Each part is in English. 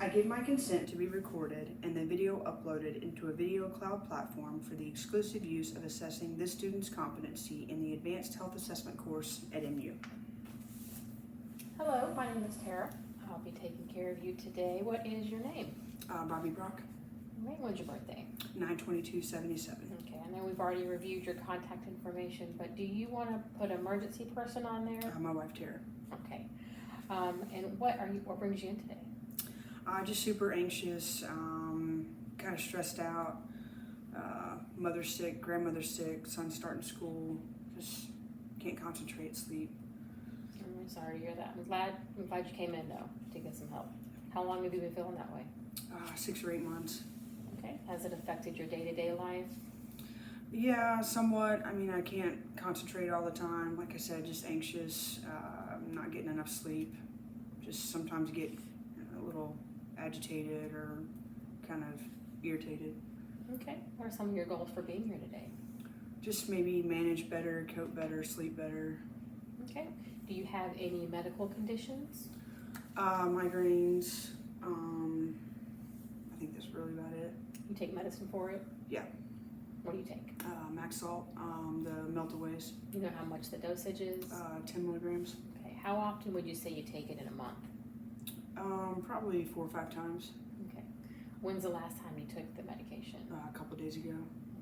I give my consent to be recorded and the video uploaded into a video cloud platform for the exclusive use of assessing this student's competency in the Advanced Health Assessment course at MU. Hello, my name is Tara. I'll be taking care of you today. What is your name? Bobby Brock, When's your birthday? 9/22/77. Okay, I know we've already reviewed your contact information, but do you want to put emergency person on there? My wife Tara. Okay. And what brings you in today? Just super anxious, kind of stressed out. Mother's sick, grandmother's sick, son's starting school. Just can't concentrate, sleep. I'm sorry to hear that. I'm glad you came in though to get some help. How long have you been feeling that way? 6 or 8 months. Okay. Has it affected your day-to-day life? Yeah, somewhat. I mean, I can't concentrate all the time. Like I said, just anxious, not getting enough sleep. Just sometimes get a little agitated or kind of irritated. Okay. What are some of your goals for being here today? Just maybe manage better, cope better, sleep better. Okay. Do you have any medical conditions? Migraines. I think that's really about it. You take medicine for it? Yeah. What do you take? Maxalt, the Meltaways, You know how much the dosage is? 10 milligrams. Okay. How often would you say you take it in a month? Probably 4 or 5 times. Okay. When's the last time you took the medication? A couple days ago.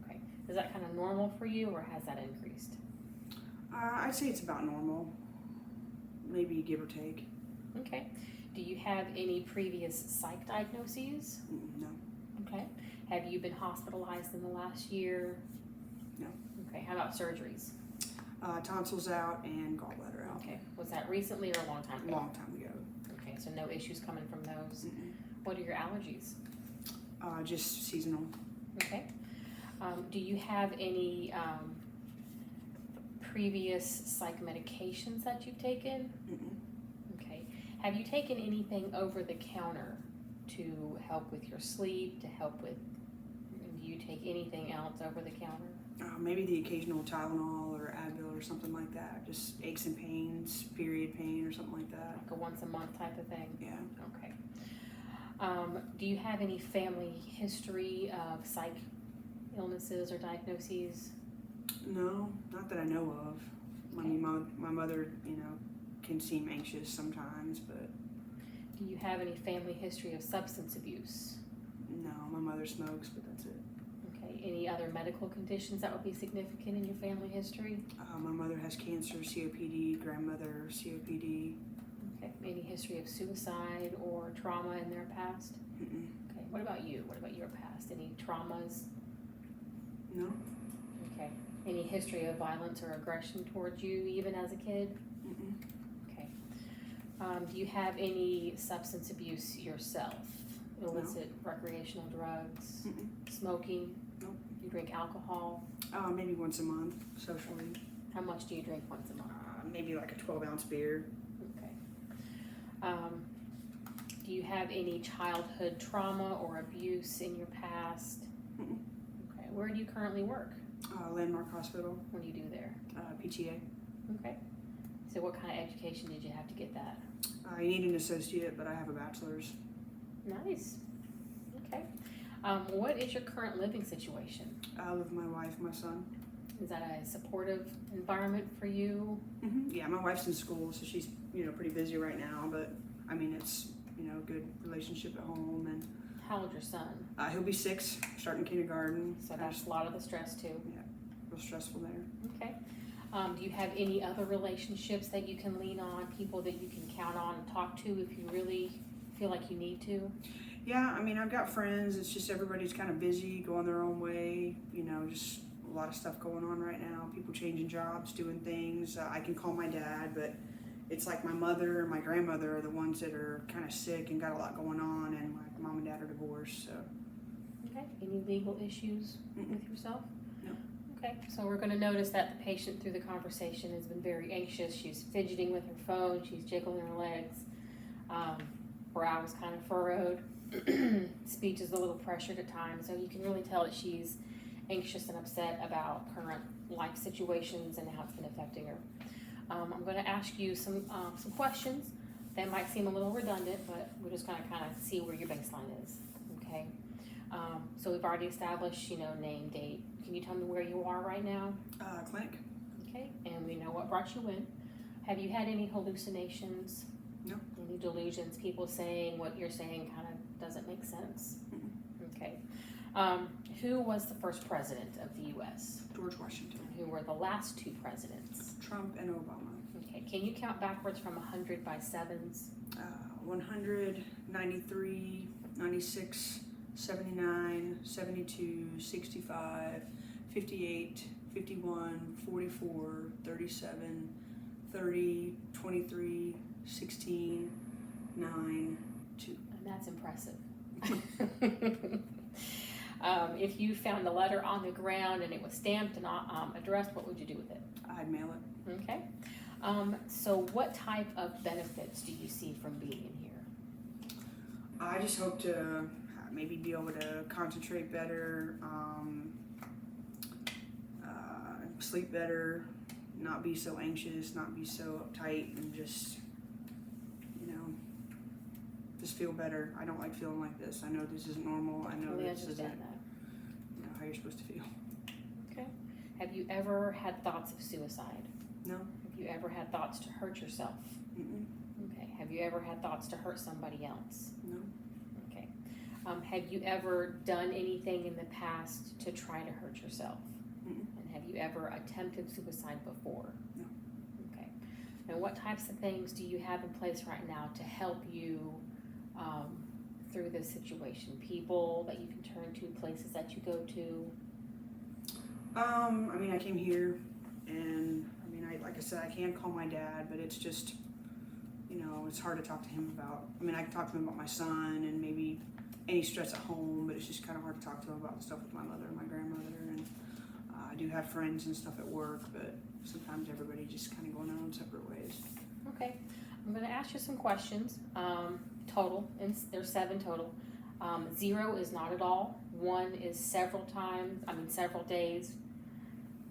Okay. Is that kind of normal for you, or has that increased? I'd say it's about normal. Maybe give or take. Okay. Do you have any previous psych diagnoses? No. Okay. Have you been hospitalized in the last year? No. Okay. How about surgeries? Tonsils out and gallbladder out. Okay. Was that recently or a long time ago? Long time ago. Okay. So no issues coming from those. Mm-mm. What are your allergies? Just seasonal. Okay. Do you have any previous psych medications that you've taken? Mm-mm. Okay. Have you taken anything over the counter to help with your sleep, to help with, do you take anything else over the counter? Maybe the occasional Tylenol or Advil or something like that. Just aches and pains, period pain or something like that. Like a once a month type of thing? Yeah. Okay. Do you have any family history of psych illnesses or diagnoses? No, not that I know of. I mean, my mother, can seem anxious sometimes, but Do you have any family history of substance abuse? no, my mother smokes, but that's it. Okay. Any other medical conditions that would be significant in your family history? My mother has cancer, COPD, grandmother, COPD. Okay. Any history of suicide or trauma in their past? Mm-mm. Okay. What about you? What about your past? Any traumas? No. Okay. Any history of violence or aggression towards you, even as a kid? Mm-mm. Okay. Do you have any substance abuse yourself? Illicit recreational drugs? Mm-mm. Smoking? Nope. You drink alcohol? Maybe once a month, socially. How much do you drink once a month? Maybe like a 12-ounce beer. Okay. Do you have any childhood trauma or abuse in your past? Mm-mm. Okay. Where do you currently work? Landmark Hospital, What do you do there? PTA. Okay. So what kind of education did you have to get that? I need an associate, but I have a bachelor's. Nice. Okay. What is your current living situation? I live with my wife, my son. Is that a supportive environment for you? Mm-hmm. Yeah, my wife's in school, so she's pretty busy right now. But I mean, it's a good relationship at home, and How old's your son? he'll be 6, starting kindergarten. So that's a lot of the stress too. Real stressful there. Okay. Do you have any other relationships that you can lean on, people that you can count on and talk to if you really feel like you need to? Yeah, I mean, I've got friends. It's just everybody's kind of busy, going their own way. Just a lot of stuff going on right now. People changing jobs, doing things. I can call my dad, but it's like my mother and my grandmother are the ones that are kind of sick and got a lot going on, and my mom and dad are divorced, so. Okay. Any legal issues Mm-mm. with yourself? No. Okay. So we're going to notice that the patient through the conversation has been very anxious. She's fidgeting with her phone. She's jiggling her legs. Brow is kind of furrowed. Speech is a little pressured at times. So you can really tell that she's anxious and upset about current life situations and how it's been affecting her. I'm going to ask you some questions That might seem a little redundant, but we're just gonna kind of see where your baseline is, okay? So we've already established, name, date. Can you tell me where you are right now? Clinic. Okay, and we know what brought you in. Have you had any hallucinations? No. Any delusions? People saying what you're saying kind of doesn't make sense? Mm-mm. Okay. Who was the first president of the U.S.? George Washington. Who were the last two presidents? Trump and Obama. Okay, can you count backwards from 100 by sevens? 100, 93, 96, 79, 72, 65, 58, 51, 44, 37, 30, 23, 16, 9, 2. And that's impressive. If you found a letter on the ground and it was stamped and addressed, what would you do with it? I'd mail it. Okay. So what type of benefits do you see from being in here? I just hope to maybe be able to concentrate better, sleep better, not be so anxious, not be so uptight, and just feel better. I don't like feeling like this. I know this isn't normal. I know Totally this isn't understand that. how you're supposed to feel. Okay. Have you ever had thoughts of suicide? No. Have you ever had thoughts to hurt yourself? Mm-mm. Okay. Have you ever had thoughts to hurt somebody else? No. Okay. Have you ever done anything in the past to try to hurt yourself? Mm-mm. And have you ever attempted suicide before? No. Okay. And what types of things do you have in place right now to help you through this situation? People that you can turn to, places that you go to? I came here, and like I said, I can call my dad, but it's just, it's hard to talk to him about. I can talk to him about my son and maybe any stress at home, but it's just kind of hard to talk to him about the stuff with my mother and my grandmother. And I do have friends and stuff at work, but sometimes everybody just kind of going their own separate ways. Okay. I'm going to ask you some questions. Total, and there's 7 total. 0 is not at all. 1 is several days.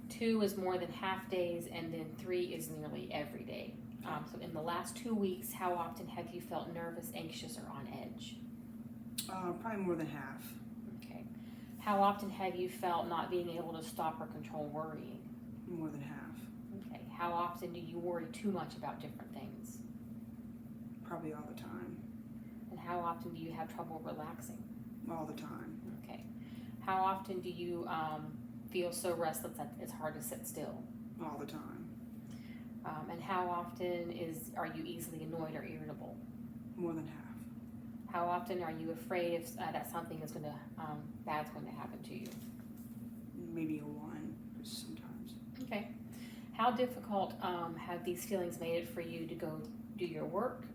2 is more than half days, and then 3 is nearly every day. So in the last 2 weeks, how often have you felt nervous, anxious, or on edge? Probably more than half. Okay. How often have you felt not being able to stop or control worrying? More than half. Okay. How often do you worry too much about different things? Probably all the time. And how often do you have trouble relaxing? All the time. Okay. How often do you feel so restless that it's hard to sit still? All the time. And how often are you easily annoyed or irritable? More than half. How often are you afraid that something is bad's going to happen to you? Maybe a 1, sometimes. Okay. How difficult have these feelings made it for you to go do your work,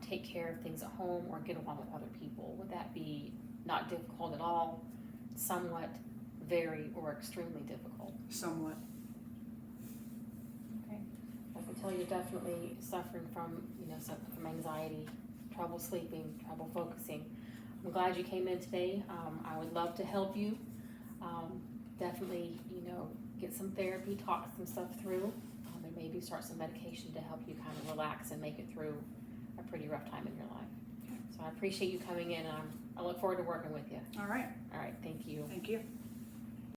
take care of things at home, or get along with other people? Would that be not difficult at all, somewhat, very, or extremely difficult? Somewhat. Okay. I can tell you're definitely suffering from, from anxiety, trouble sleeping, trouble focusing. I'm glad you came in today. I would love to help you. Definitely, get some therapy, talk some stuff through, and maybe start some medication to help you kind of relax and make it through a pretty rough time in your life. So I appreciate you coming in. I look forward to working with you. All right. All right. Thank you. Thank you.